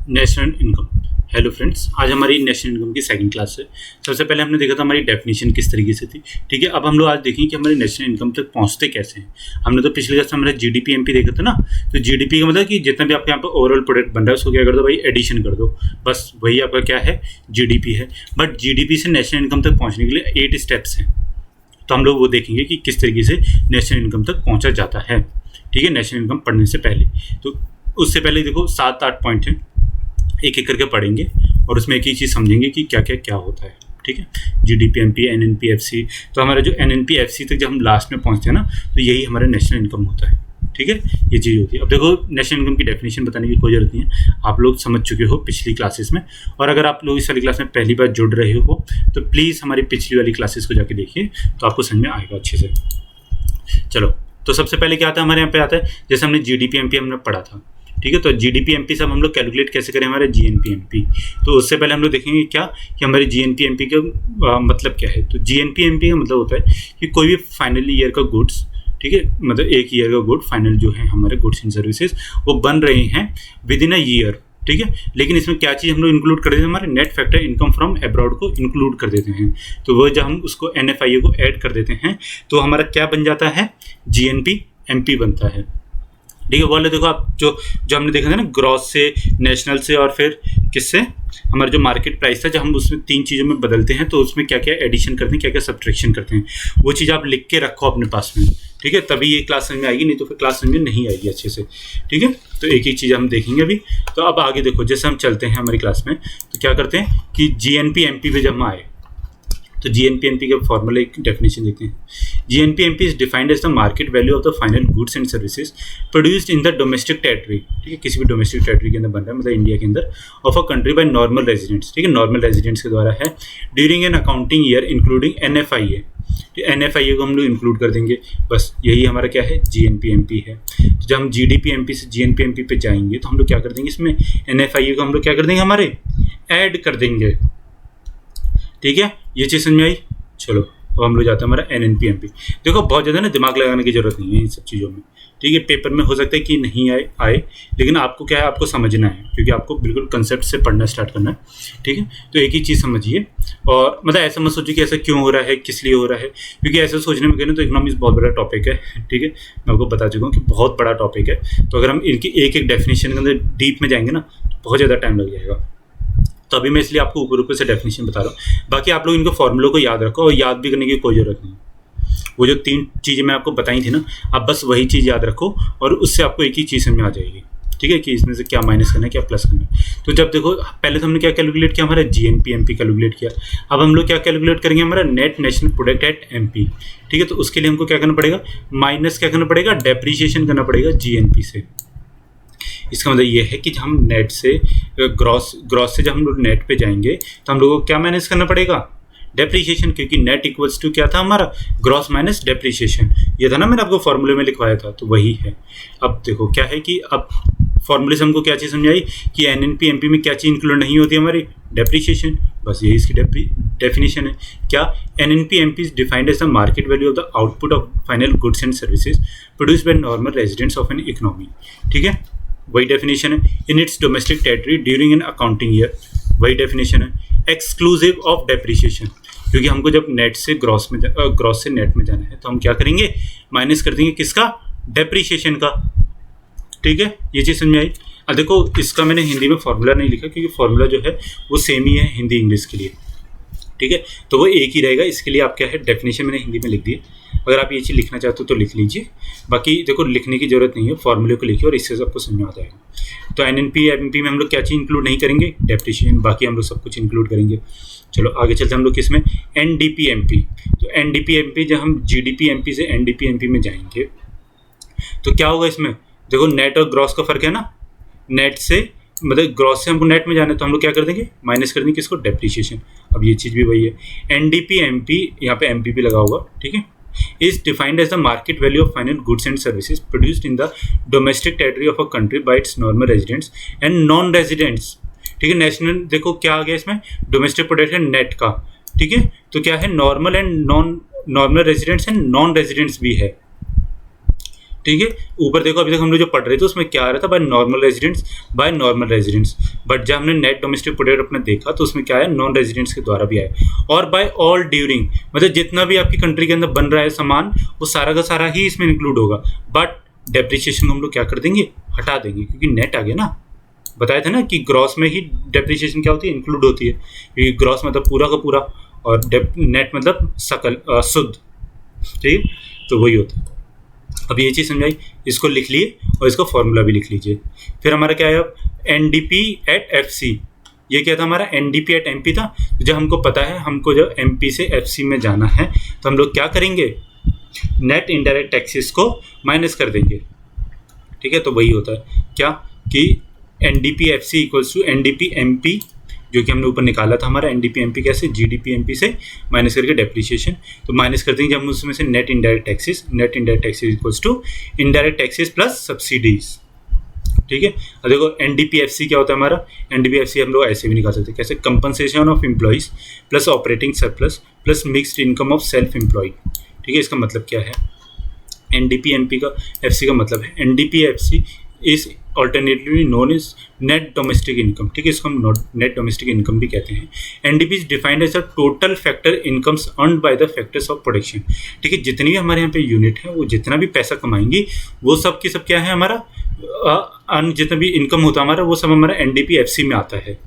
National income. Hello friends, आज हमारी national income की सेकंड क्लास है। सबसे पहले हमने देखा था हमारी डेफिनेशन किस तरीके से थी। ठीक है, अब हम लोग आज देखेंगे कि हमारी नेशनल इनकम तक पहुंचते कैसे हैं। हमने तो पिछली क्लास में हमारा जीडीपी एमपी देखा था ना। तो जीडीपी का मतलब कि जितना भी आपके यहाँ पर ओवरऑल प्रोडक्ट बन रहा है उसको क्या कर दो भाई, एडिशन कर दो, बस वही आपका क्या है, जीडीपी है। बट जीडीपी से नेशनल इनकम तक पहुँचने के लिए 8 स्टेप्स हैं। तो हम लोग वो देखेंगे कि किस तरीके से नेशनल इनकम तक पहुँचा जाता है। ठीक है, नेशनल इनकम पढ़ने से पहले। तो उससे पहले देखो 7-8 पॉइंट हैं, एक एक करके पढ़ेंगे और उसमें एक ही चीज़ समझेंगे कि क्या क्या क्या होता है। ठीक है, जीडीपी एमपी एनएनपी एफसी। तो हमारा जो एनएनपी एफसी तक जब हम लास्ट में पहुंचते हैं ना, तो यही हमारा नेशनल इनकम होता है। ठीक है, ये चीज़ होती है। अब देखो, नेशनल इनकम की डेफिनेशन बताने की कोई जरूरत नहीं है, आप लोग समझ चुके हो पिछली क्लासेस में। और अगर आप लोग इस वाली क्लास में पहली बार जुड़ रहे हो तो प्लीज़ हमारी पिछली वाली क्लासेस को जाके देखिए, तो आपको समझ में आएगा अच्छे से। चलो, तो सबसे पहले क्या आता है हमारे यहाँ पे आता है, जैसे हमने जीडीपी एमपी हमने पढ़ा था। ठीक है, तो जीडीपी एमपी सब हम लोग कैलकुलेट कैसे करें हमारे जीएनपी एमपी। तो उससे पहले हम लोग देखेंगे क्या कि हमारे जीएनपी एमपी का मतलब क्या है। तो जीएनपी एमपी का मतलब होता है कि कोई भी फाइनल ईयर का गुड्स, ठीक है, मतलब एक ईयर का गुड फाइनल जो है हमारे गुड्स एंड सर्विसेज वो बन रहे हैं विद इन अ ईयर। ठीक है, लेकिन इसमें क्या चीज़ हम लोग इंक्लूड कर देते हैं, हमारे net factor income from abroad को इंक्लूड कर देते हैं। तो वो जब हम उसको एनएफआईए को ऐड कर देते हैं तो हमारा क्या बन जाता है, जीएनपी एमपी बनता है। ठीक है, बोले देखो आप जो हमने देखा था ना, ग्रॉस से, नेशनल से और फिर किससे, हमारा जो मार्केट प्राइस था, जब हम उसमें 3 चीज़ों में बदलते हैं तो उसमें क्या क्या एडिशन करते हैं, क्या क्या सब्ट्रैक्शन करते हैं, वो चीज़ आप लिख के रखो अपने पास में। ठीक है, तभी ये क्लास समझ में आएगी, नहीं तो फिर क्लास समझ में नहीं आएगी अच्छे से। ठीक है, तो एक ही चीज़ हम देखेंगे अभी। तो अब आगे देखो, जैसे हम चलते हैं हमारी क्लास में, तो क्या करते हैं कि जीएनपी एमपी पे जब हम आए तो जीएनपी एमपी का फॉर्मूला एक डेफिनेशन देखते हैं। GNP MP is defined as the market value of the final goods and services produced in the domestic territory. ठीक है, किसी भी डोमेस्टिक टेरिटरी के अंदर बन रहा है, मतलब इंडिया के अंदर, of a country bye normal residents. ठीक है, नॉर्मल रेजिडेंट्स के द्वारा है, during an accounting year including NFIA. NFIA को हम लोग इंक्लूड कर देंगे, बस यही हमारा क्या है, जीएनपी एमपी है। तो जब हम जीडीपी एमपी से जीएनपी एमपी पे जाएंगे तो हम लोग क्या कर देंगे, इसमें एनएफआईए को हम लोग क्या कर देंगे, हमारे ऐड कर देंगे। ठीक है, ये चीज़ समझ में आई। चलो, अब हम लोग जाते हैं हमारा एनएनपी एमपी। देखो, बहुत ज़्यादा ना दिमाग लगाने की जरूरत नहीं है इन सब चीज़ों में। ठीक है, पेपर में हो सकता है कि नहीं आए, लेकिन आपको क्या है, आपको समझना है, क्योंकि आपको बिल्कुल कंसेप्ट से पढ़ना स्टार्ट करना है। ठीक है, तो एक ही चीज़ समझिए, और मतलब ऐसा मत सोचिए कि ऐसा क्यों हो रहा है, किस लिए हो रहा है, क्योंकि ऐसा सोचने में गए तो इकोनॉमिक्स बहुत बड़ा टॉपिक है। ठीक है, मैं आपको बता चुका हूँ कि बहुत बड़ा टॉपिक है। तो अगर हम इनकी एक एक डेफिनेशन के अंदर डीप में जाएंगे ना तो बहुत ज़्यादा टाइम लग जाएगा। तो अभी मैं इसलिए आपको ऊपर ऊपर से डेफिनेशन बता रहा हूँ। बाकी आप लोग इनको फॉर्मूलों को याद रखो, और याद भी करने की कोई ज़रूरत नहीं। वो जो 3 चीज़ें मैं आपको बताई थी ना, आप बस वही चीज़ याद रखो और उससे आपको एक ही चीज़ समझ में आ जाएगी। ठीक है, कि इसमें से क्या माइनस करना है, क्या प्लस करना है। तो जब देखो, पहले तो हमने क्या कैलकुलेट किया, हमारा जीएनपी एमपी कैलकुलेट किया। अब हम लोग क्या कैलकुलेट करेंगे, हमारा net national product at MP. ठीक है, तो उसके लिए हमको क्या करना पड़ेगा, माइनस क्या करना पड़ेगा, डेप्रीशिएशन करना पड़ेगा जीएनपी से। इसका मतलब ये है कि जब हम नेट से ग्रॉस से जब हम लोग नेट पे जाएंगे तो हम लोगों को क्या माइनस करना पड़ेगा, डेप्रीशिएशन, क्योंकि नेट इक्वल्स टू क्या था हमारा, ग्रॉस माइनस डेप्रीशिएशन। ये था ना, मैंने आपको फॉर्मूले में लिखवाया था, तो वही है। अब देखो क्या है कि अब फॉर्मूले से हमको क्या चीज़ समझ आई कि एनएनपी एमपी में क्या चीज़ इंक्लूड नहीं होती हमारी, डेप्रीशिएशन। बस यही इसकी डेफिनेशन है। क्या, NNP MP is defined as the market value of the output of final goods and services produced by normal residents of an economy. ठीक है, वही डेफिनेशन है। In its domestic territory during an accounting year, वही definition है। Exclusive of depreciation, क्योंकि हमको जब net से ग्रॉस से नेट में जाना है तो हम क्या करेंगे, माइनस कर देंगे किसका, डेप्रीशिएशन का। ठीक है, ये चीज़ समझ में आई। अब देखो, इसका मैंने हिंदी में फॉर्मूला नहीं लिखा, क्योंकि फॉर्मूला जो है वो सेम ही है हिंदी इंग्लिश के लिए। ठीक है, तो वो एक ही रहेगा। इसके लिए आप क्या है, डेफिनेशन मैंने हिंदी में लिख दी। अगर आप ये चीज़ लिखना चाहते हो तो लिख लीजिए, बाकी देखो लिखने की जरूरत नहीं है, फॉर्मूले को लिखिए और इससे सबको समझ में आ जाएगा। तो एनएनपी एमपी में हम लोग क्या चीज़ इंक्लूड नहीं करेंगे, डेप्रीशिएशन, बाकी हम लोग सब कुछ इंक्लूड करेंगे। चलो आगे चलते हैं हम लोग किस में, एनडीपी एमपी। तो एनडीपी एमपी जब हम जीडीपी एमपी से एनडीपी एमपी में जाएंगे तो क्या होगा, इसमें देखो नेट और ग्रॉस का फर्क है ना। नेट से मतलब ग्रॉस से हमको नेट में जाना है तो हम लोग क्या कर देंगे, माइनस कर देंगे किसको, डेप्रीशिएशन। अब ये चीज़ भी वही है। एनडीपी एमपी, यहाँ पे एमपी भी लगा होगा। ठीक है, is defined as the market value of final goods and services produced in the domestic territory of a country by its normal residents and non-residents। ठीक है, नेशनल देखो क्या आ गया इसमें, डोमेस्टिक प्रोडक्ट है नेट का। ठीक है, तो क्या है, normal and non normal residents and non residents भी है। ठीक है। ऊपर देखो अभी तक हम लोग जो पढ़ रहे थे उसमें क्या आ रहा था, bye normal residents, bye normal residents, but जब हमने नेट डोमेस्टिक प्रोडक्ट अपना देखा तो उसमें क्या है, नॉन रेजिडेंट्स के द्वारा भी आया, और बाय ऑल ड्यूरिंग, मतलब जितना भी आपकी कंट्री के अंदर बन रहा है सामान वो सारा का सारा ही इसमें इंक्लूड होगा, बट डेप्रिसिएशन हम लोग क्या कर देंगे, हटा देंगे, क्योंकि नेट आ गया ना। बताया था ना कि ग्रॉस में ही डेप्रिसिएशन क्या होती है, इंक्लूड होती है, क्योंकि ग्रॉस मतलब पूरा का पूरा और नेट मतलब सकल शुद्ध, ठीक है, तो वही होता है। अब ये चीज़ समझाई, इसको लिख लिए और इसका फॉर्मूला भी लिख लीजिए। फिर हमारा क्या है अब, NDP एट FC, ये क्या था हमारा, NDP एट MP था। जब हमको पता है हमको जब MP से FC में जाना है तो हम लोग क्या करेंगे, नेट इनडायरेक्ट टैक्सेस को माइनस कर देंगे, ठीक है। तो वही होता है क्या कि NDP FC equals to NDP MP, जो कि हमने ऊपर निकाला था हमारा NDP MP कैसे, GDP MP से माइनस करके डेप्रिसिएशन, तो माइनस कर देंगे हम उसमें से net indirect taxes, net indirect taxes equals to indirect taxes plus subsidies, ठीक है। अब देखो NDP FC क्या होता है हमारा, NDP FC हम लोग ऐसे भी निकाल सकते हैं कैसे, compensation of employees plus operating surplus plus mixed income of self employed, ठीक है। इसका मतलब क्या है, NDP MP का FC का मतलब है NDP FC is alternatively known is net domestic income, ठीक है, इसको हम नेट डोमेस्टिक इनकम भी कहते हैं। NDP is defined as a total factor incomes earned by the factors of production, ठीक है। जितनी भी हमारे यहाँ पे यूनिट है वो जितना भी पैसा कमाएंगी वो सब की सब क्या है हमारा, जितना भी इनकम होता है हमारा वो सब हमारा NDP FC में आता है,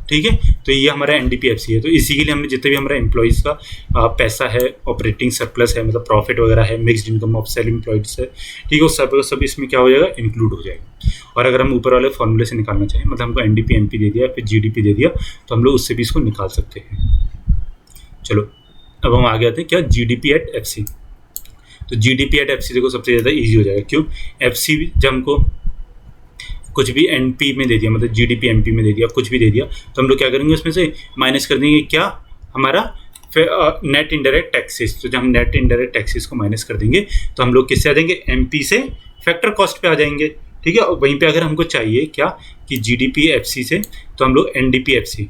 ठीक है। तो ये हमारा NDP FC है। तो इसी के लिए हमने जितने भी हमारा एम्प्लॉइज़ का पैसा है, ऑपरेटिंग सरप्लस है, मतलब प्रॉफिट वगैरह है, मिक्स्ड इनकम ऑफ सेल्फ एम्प्लॉइड्स है, ठीक है, वो सब इसमें क्या हो जाएगा, इंक्लूड हो जाएगा। और अगर हम ऊपर वाले फॉर्मूले से निकालना चाहें, मतलब हमको NDP MP दे दिया फिर GDP दे दिया, तो हम लोग उससे भी इसको निकाल सकते हैं। चलो अब हम आगे आते हैं क्या, GDP एट FC। तो GDP एट FC देखो सबसे ज़्यादा ईजी हो जाएगा, क्यों, FC जब हमको कुछ भी NP में दे दिया, मतलब GDP MP में दे दिया, कुछ भी दे दिया, तो हम लोग क्या करेंगे उसमें से माइनस कर देंगे क्या, हमारा नेट इनडायरेक्ट टैक्सेस। तो जब हम नेट इनडायरेक्ट टैक्सेस को माइनस कर देंगे तो हम लोग किससे आ जाएंगे, MP से फैक्टर कॉस्ट पे आ जाएंगे, ठीक है। और वहीं पे अगर हमको चाहिए क्या कि GDP FC से, तो हम लोग NDP FC,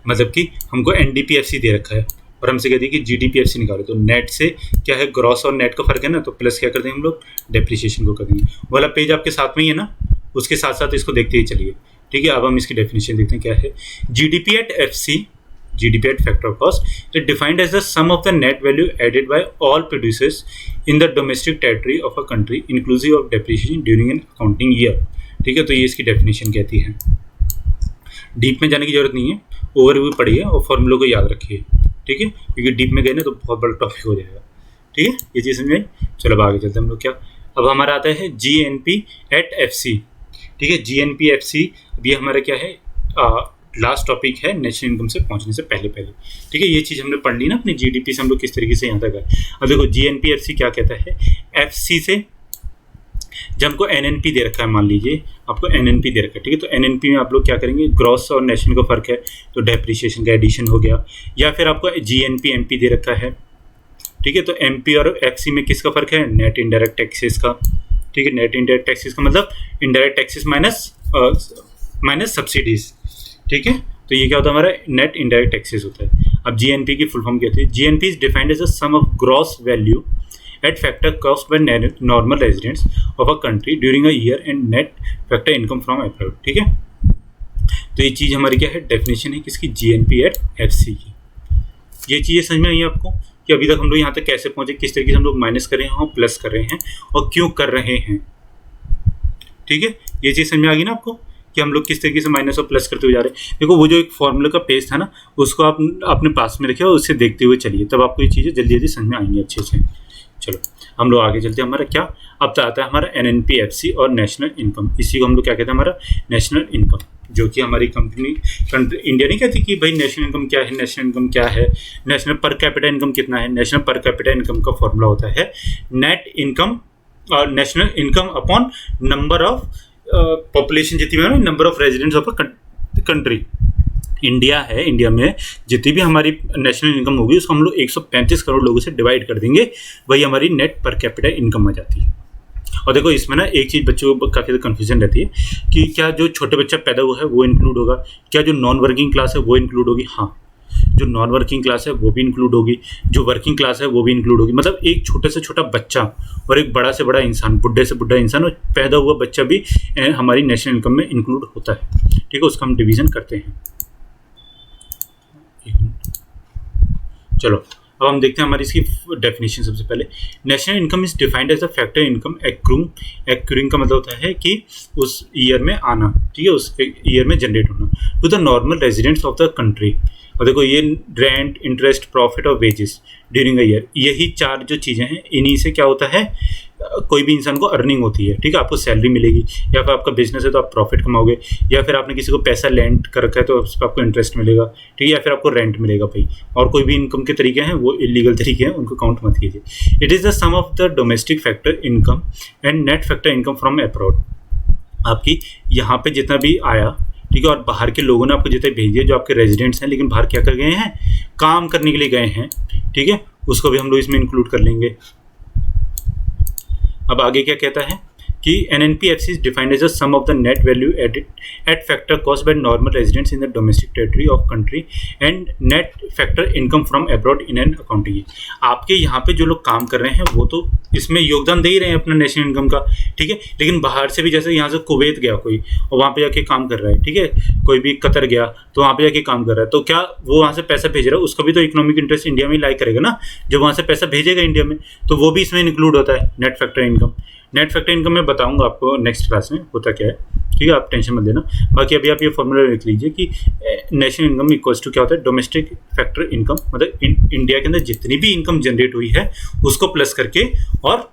मतलब कि हमको NDP FC दे रखा है और हमसे कहते हैं कि GDP FC निकालो, तो नेट से क्या है, ग्रॉस और नेट का फर्क है ना, तो प्लस क्या कर देंगे हम लोग, डेप्रिसिएशन को कर देंगे। वाला पेज आपके साथ में ही है ना, उसके साथ साथ इसको देखते ही चलिए, ठीक है। अब हम इसकी डेफिनेशन देखते हैं क्या है, GDP at FC, GDP at factor of cost is defined as the sum of the net value added by all producers in the domestic territory of a country inclusive of depreciation during an accounting year, ठीक है। तो ये इसकी definition कहती है। Deep में जाने की जरूरत नहीं है, ओवरव्यू पढ़िए और फॉर्मूलों को याद रखिए, ठीक है, क्योंकि डीप में गए ना तो बहुत बड़ा टॉपिक हो जाएगा, ठीक है। ये चीज़ समझ आई। चलो अब आगे चलते हैं हम लोग क्या, अब हमारा आता है GNP एट FC, ठीक है। GNP FC अब ये हमारा क्या है, लास्ट टॉपिक है नेशनल इनकम से पहुंचने से पहले, ठीक है। ये चीज़ हमने पढ़ ली ना अपनी GDP से हम लोग किस तरीके से यहाँ तक है। अब देखो GNP FC क्या कहता है, FC से जब हमको NNP दे रखा है, मान लीजिए आपको NNP दे रखा है, ठीक है, तो NNP में आप लोग क्या करेंगे, ग्रॉस और नेशनल का फर्क है तो डेप्रिसिएशन का एडिशन हो गया, या फिर आपको GNP MP दे रखा है, ठीक है, तो MP और FC में किसका फर्क है, नेट इनडायरेक्ट टैक्सेस का, ठीक है। नेट इनडायरेक्ट टैक्सेस का मतलब इनडायरेक्ट टैक्सेस माइनस सब्सिडीज, ठीक है। तो ये क्या होता है, हमारा नेट इनडायरेक्ट टैक्सेस होता है। अब GNP की फुल फॉर्म क्या होती है, GNP is defined as a sum of gross value at factor cost by normal residents of a country during a year and net factor income from abroad, ठीक है। तो ये चीज़ हमारी क्या है, डेफिनेशन है किसकी, GNP एट FC की। ये चीज़ें समझ में आई आपको कि अभी तक हम लोग यहाँ तक कैसे पहुँचे, किस तरीके से हम लोग माइनस कर रहे हैं और प्लस कर रहे हैं और क्यों कर रहे हैं, ठीक है। ये चीज़ समझ में आ गई ना आपको कि हम लोग किस तरीके से माइनस और प्लस करते हुए जा रहे हैं। देखो वो जो एक फॉर्मूला का पेज था ना, उसको आप अपने पास में रखिए और उससे देखते हुए चलिए, तब आपको ये चीज़ें जल्दी जल्दी समझ में आएंगी अच्छे से। चलो हम लोग आगे चलते हैं, हमारा क्या अब तो आता है हमारा NNP FC और नेशनल इनकम। इसी को हम लोग क्या कहते हैं, हमारा नेशनल इनकम, जो कि हमारी कंट्री इंडिया नहीं कहती कि भाई नेशनल इनकम क्या है, नेशनल इनकम क्या है, नेशनल पर कैपिटा इनकम कितना है। नेशनल पर कैपिटा इनकम का फॉर्मूला होता है नेट इनकम और national income upon number of population, जितनी भी number of residents of a country. India है, इंडिया में जितनी भी हमारी नेशनल इनकम होगी उसको हम लोग 135 करोड़ लोगों से डिवाइड कर देंगे, वही हमारी नेट पर कैपिटा इनकम आ जाती है। और देखो इसमें ना एक चीज़ बच्चों को काफ़ी कन्फ्यूजन रहती है कि क्या जो छोटे बच्चा पैदा हुआ है वो इंक्लूड होगा, क्या जो नॉन वर्किंग क्लास है वो इंक्लूड होगी। हाँ, जो नॉन वर्किंग क्लास है वो भी इंक्लूड होगी, जो वर्किंग क्लास है वो भी इंक्लूड होगी। मतलब एक छोटे से छोटा बच्चा और एक बड़ा से बड़ा इंसान, बुढ़े से बुढ़ा इंसान और पैदा हुआ बच्चा भी हमारी नेशनल इनकम में इंक्लूड होता है। ठीक है, उसका हम डिवीज़न करते हैं। चलो अब हम देखते हैं हमारी इसकी डेफिनेशन। सबसे पहले national income is defined as a factor income accruing का मतलब होता है कि उस ईयर में आना, ठीक है, उस ईयर में जनरेट होना to the normal residents of the country. और देखो ये रेंट, इंटरेस्ट, प्रॉफिट और वेजेस ड्यूरिंग अ ईयर, यही चार जो चीज़ें हैं इन्हीं से क्या होता है, कोई भी इंसान को अर्निंग होती है। ठीक है, आपको सैलरी मिलेगी, या फिर आपका बिजनेस है तो आप प्रॉफिट कमाओगे, या फिर आपने किसी को पैसा लेंड कर रखा है तो उस पर आपको इंटरेस्ट मिलेगा, ठीक है, या फिर आपको रेंट मिलेगा भाई। और कोई भी इनकम के तरीके हैं वो इलीगल तरीके हैं, उनको काउंट मत कीजिए। It is the sum of the domestic factor income and net factor income from abroad. आपकी यहाँ पे जितना भी आया, ठीक है, और बाहर के लोगों ने आपको जितने भेजे जो आपके रेजिडेंट्स हैं लेकिन बाहर क्या कर गए हैं, काम करने के लिए गए हैं, ठीक है, उसको भी हम लोग इसमें इंक्लूड कर लेंगे। अब आगे क्या कहता है कि NNPFC is defined as a sum of the net value added at factor cost by normal residents in the domestic territory of country and net factor income from abroad in an accounting. आपके यहाँ पे जो लोग काम कर रहे हैं वो तो इसमें योगदान दे ही रहे हैं अपना नेशनल इनकम का, ठीक है, लेकिन बाहर से भी, जैसे यहाँ से कुवैत गया कोई और वहाँ पे जाके काम कर रहा है, ठीक है, कोई भी कतर गया तो वहाँ पे जाके काम कर रहा है, तो क्या वो वहाँ से पैसा भेज रहा है, उसका भी तो इकोनॉमिक इंटरेस्ट इंडिया में ही लाई करेगा ना, जब वहाँ से पैसा भेजेगा इंडिया में, तो वो भी इसमें इंक्लूड होता है net factor income. Net factor income मैं बताऊंगा आपको नेक्स्ट क्लास में होता क्या है, ठीक है, आप टेंशन मत लेना। बाकी अभी आप ये फॉर्मूला लिख लीजिए कि नेशनल इनकम इक्वल्स टू क्या होता है, डोमेस्टिक फैक्टर इनकम, मतलब इंडिया के अंदर जितनी भी इनकम जनरेट हुई है उसको प्लस करके, और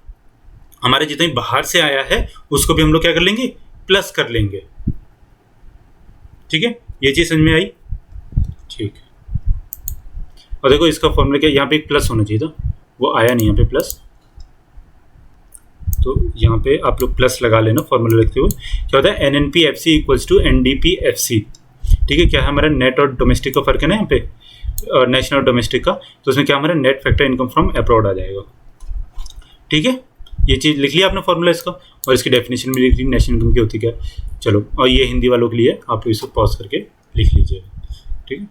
हमारे जितने बाहर से आया है उसको भी हम लोग क्या कर लेंगे, प्लस कर लेंगे। ठीक है, ये चीज़ समझ में आई? ठीक है, और देखो इसका फॉर्मूला क्या, यहाँ पे एक प्लस होना चाहिए था, वो आया नहीं यहाँ पे प्लस, तो यहाँ पे आप लोग प्लस लगा लेना फॉर्मूला लिखते हुए। क्या होता है, NNPFC इक्वल्स टू NDPFC। ठीक है, क्या है हमारा नेट और डोमेस्टिक का फर्क है ना यहाँ पे, नेशनल और डोमेस्टिक का, तो उसमें क्या हमारा net factor income from abroad आ जाएगा। ठीक है, ये चीज़ लिख लिया आपने फॉर्मूला इसका, और इसकी डेफिनेशन भी लिख ली नेशनल इनकम की होती क्या है। चलो, और ये हिंदी वालों के लिए आप लोग इसको पॉज करके लिख लीजिएगा। ठीक है,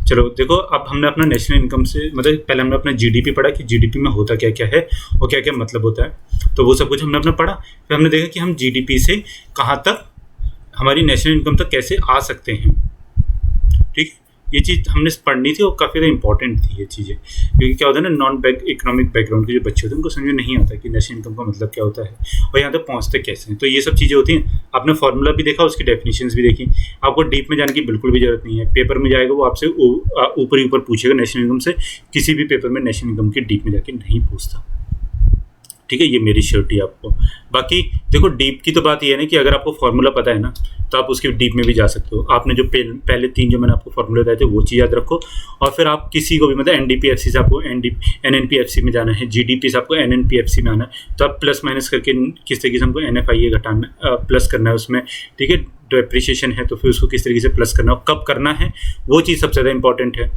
चलो देखो, अब हमने अपना नेशनल इनकम से, मतलब पहले हमने अपना GDP पढ़ा कि GDP में होता क्या क्या है और क्या क्या मतलब होता है, तो वो सब कुछ हमने अपना पढ़ा। फिर हमने देखा कि हम GDP से कहाँ तक, हमारी नेशनल इनकम तक कैसे आ सकते हैं। ठीक है, ये चीज़ हमने पढ़नी थी और काफ़ी ज़्यादा इंपॉर्टेंट थी ये चीज़ें, क्योंकि क्या होता है ना, इकोनॉमिक बैकग्राउंड के जो बच्चे होते हैं उनको समझ में नहीं आता कि नेशनल इनकम का मतलब क्या होता है और यहाँ तक पहुँचते कैसे हैं। तो ये सब चीज़ें होती हैं। आपने फार्मूला भी देखा, उसकी डेफिनेशंस भी देखी, आपको डीप में जाने की बिल्कुल भी जरूरत नहीं है। पेपर में जाएगा वो आपसे ऊपर ही ऊपर पूछेगा नेशनल इनकम से, किसी भी पेपर में नेशनल इनकम के डीप में जाके नहीं पूछता। ठीक है, ये मेरी श्योरिटी आपको। बाकी देखो, डीप की तो बात ये है ना कि अगर आपको फार्मूला पता है ना तो आप उसके डीप में भी जा सकते हो। आपने जो पहले 3 जो मैंने आपको फार्मूले बताए थे वो चीज़ याद रखो, और फिर आप किसी को भी, मतलब NDPFC से आपको NNPFC में जाना है, GDP से आपको NNPFC में आना है, तो आप प्लस माइनस करके किस तरीके से हमको NFIA घटाना, प्लस करना है उसमें। ठीक है, डेप्रिसिएशन है तो फिर उसको किस तरीके से प्लस करना है, कब करना है, वो चीज़ सबसे ज़्यादा इंपॉर्टेंट है।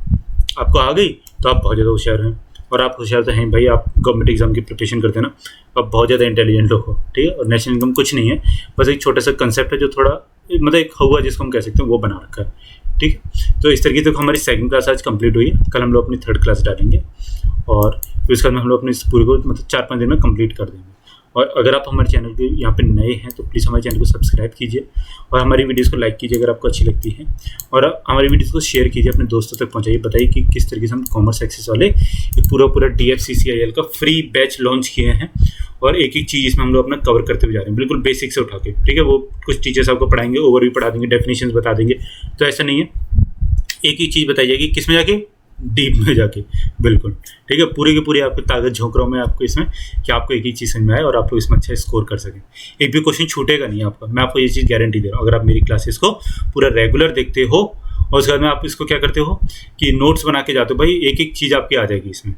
आपको आ गई तो आप बहुत ज़्यादा होशियार हैं, और आप होशियार तो हैं भाई, आप गवर्नमेंट एग्जाम की प्रिपरेशन करते हैं ना, आप बहुत ज़्यादा इंटेलिजेंट लोग हो। ठीक है, और नेशनल इनकम कुछ नहीं है, बस एक छोटा सा कंसेप्ट है जो थोड़ा, मतलब एक हुआ जिसको हम कह सकते हैं, वो बना रखा है। ठीक है, तो इस तरीके से हमारी सेकंड क्लास आज कंप्लीट हुई है। कल हम लोग अपनी थर्ड क्लास डालेंगे, और फिर उसके बाद हम लोग अपने इस पूरे को मतलब 4-5 दिन में कंप्लीट कर देंगे। और अगर आप हमारे चैनल के यहाँ पे नए हैं तो प्लीज़ हमारे चैनल को सब्सक्राइब कीजिए, और हमारी वीडियोस को लाइक कीजिए अगर आपको अच्छी लगती है, और हमारी वीडियोस को शेयर कीजिए, अपने दोस्तों तक पहुँचाइए। बताइए कि किस तरीके से हम कॉमर्स एक्सेस वाले पूरा DFCCIL का फ्री बैच लॉन्च किए हैं, और एक एक चीज़ इसमें हम लोग अपना कवर करते हुए जा रहे हैं, बिल्कुल बेसिक से उठा के। ठीक है, वो कुछ टीचर्स आपको पढ़ाएंगे, ओवरव्यू पढ़ा देंगे, डेफिनेशंस बता देंगे, तो ऐसा नहीं है, एक ही चीज़ बताइए कि किस में जाके, डीप में जाके, बिल्कुल। ठीक है, पूरी की पूरी आपको ताकत झोंक रहा हूँ मैं आपको इसमें, कि आपको एक ही चीज़ समझ में आए और आप लोग इसमें अच्छा स्कोर कर सकें। एक भी क्वेश्चन छूटेगा नहीं आपका, मैं आपको ये चीज़ गारंटी दे रहा हूँ। अगर आप मेरी क्लासेस को पूरा रेगुलर देखते हो और उसके बाद में आप इसको क्या करते हो कि नोट्स बना के जाते हो, भाई एक एक चीज़ आपकी आ जाएगी इसमें।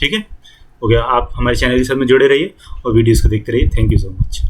ठीक है, हो गया। आप हमारे चैनल के साथ में जुड़े रहिए और वीडियोज़ को देखते रहिए। Thank you so much.